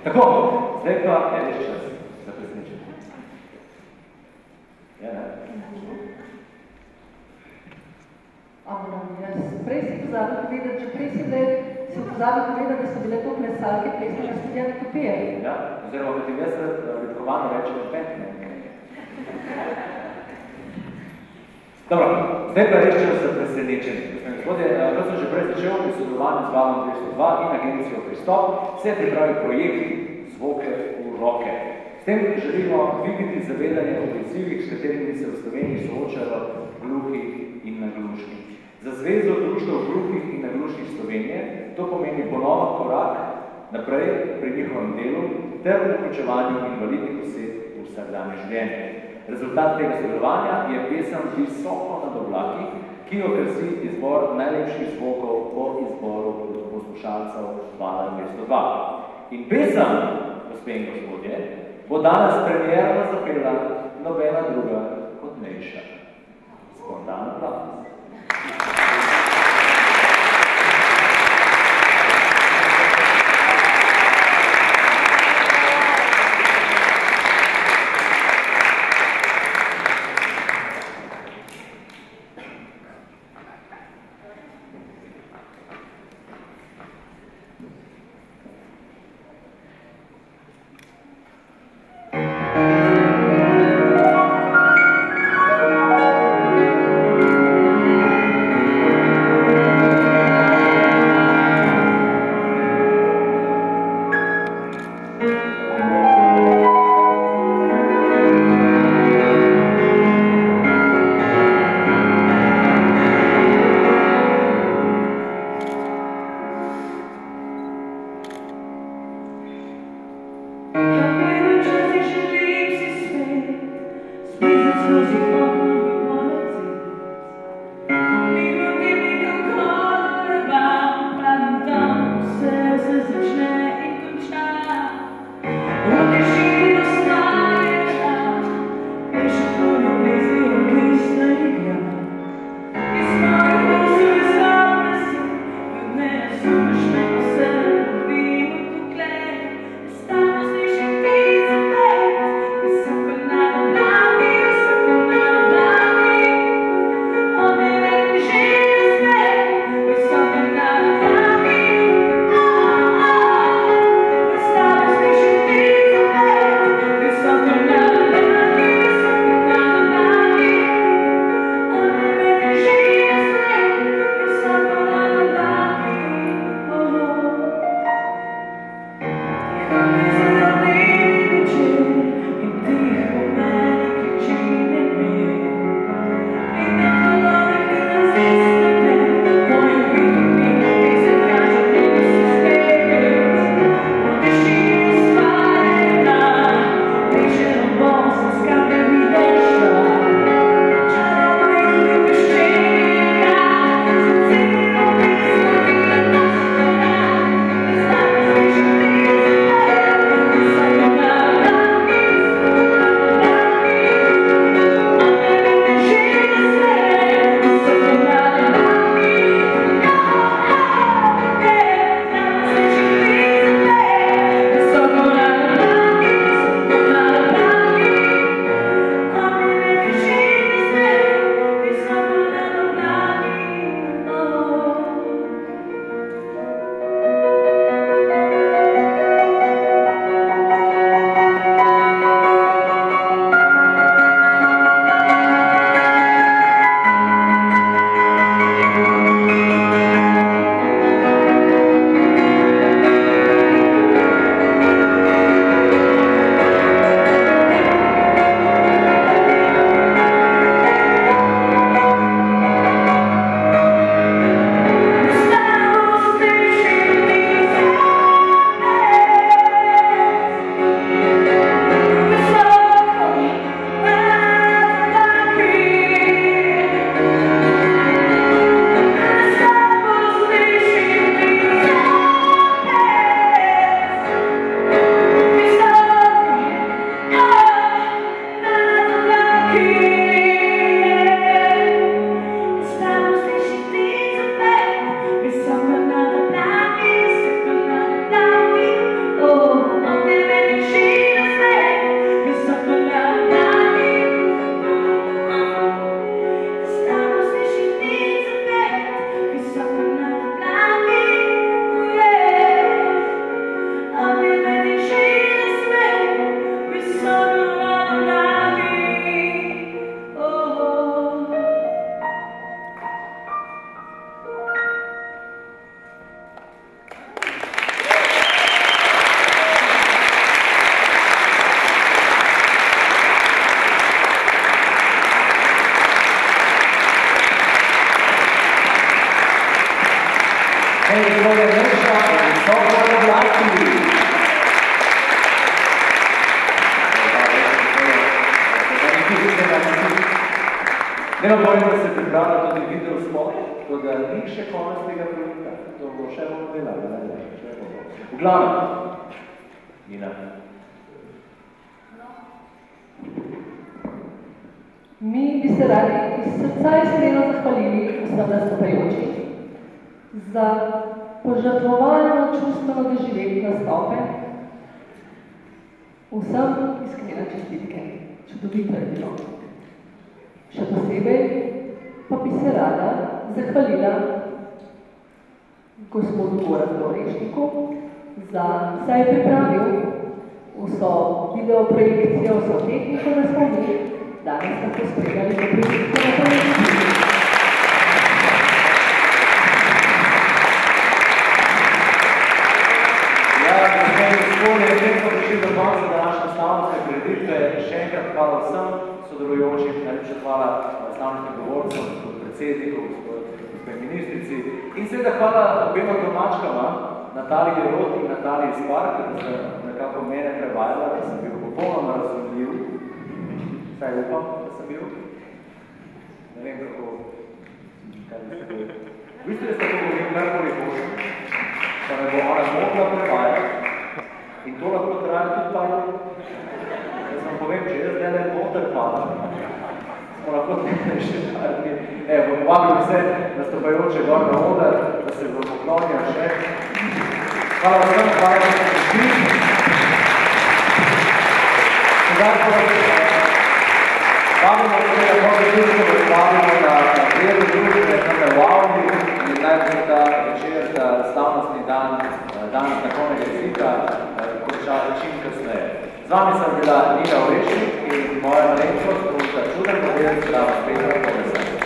Tako, zdaj pa je več čas za presenečenje. Ja, ne? Prej si pozabil povedati, že prej si pozabil povedati, da so bile to plesalke, plesne študijane kopije. Ja, oziroma potem jaz redkovano rečem odpetne. Dobro, zdaj pa reč čas za presenečenje. Gospodje, kot sem že prej začel, v sodelovanju z Valom 202 in agencijo Pristop se je pripravil projekt Zvoke v roke. S tem želimo dvigiti zavedanje o izzivih, s katerimi se v Sloveniji soočajo gluhi in naglušni. Za Zvezo društev gluhih in naglušnih Slovenije to pomeni ponoven korak naprej pri njihovem delu ter vključevanju invalidnih oseb v vsakdanje življenje. Rezultat tega sodelovanja je pesem Visoko nad oblaki, ki jo krasi izbor najlepših zvokov po izboru poslušalcev Vala 202. In pesem, gospe in gospodje, bo danes premierno zapela nobena druga kot Nejša. Spontan aplauz. Stop, Vseeno bojim, da se pripravlja tudi video spot, tako da ni še konec tega projekta. To bo še bomo delali, še bomo. V glavnem, Nina. Mi bi se radi iz srca iskreno zahvalili vsem nastopajočih za požrtvovalno čustveno doživeti nastope. Vsem iskrene čestitke, čudovito je bilo. Še posebej pa bi se rada zahvalila gospodu Goranu Orešniku za vsaj pripravil vso videoprojekcijo, vso tehniko, da smo mi danes tako spremljali do projekta na televiziji. Ja, gospod, nekaj smo prišli do konca današnje slavnostne prireditve. Še enkrat hvala vsem sodelujočim, najlepša hvala slavnostnim govorcem, gospod predsedniku, gospod ministrici in seveda hvala obema tolmačkama, Nataliji Rot in Nataliji Spark, da ste nekako mene prevajala, da sem bil popolnoma razumljiv. Saj upam, da sem bil. Ne vem, kako... Vi ste tako govorim, karkoli hočem, da me bo ona mogla prevajati in to lahko traja tudi par let. Jaz vam povem, če jaz zdaj ne boter hvala, smo lahko nekaj še naredi. Povabim vse nastopajoče gor na oder, da se bo poklonijo še. Hvala vsem, hvala, da ste prišli. Sedaj vabimo seveda mnogo družbo, vabimo na prijedu družbe, tam je v Avni in najprej ta večer, ta slavnostni dan, dan znakovnega jezika, končali čim kasneje. Z vami sem bila Nina Orešnik in moja malenkost, Ruta Čuden, model, Slava Petra,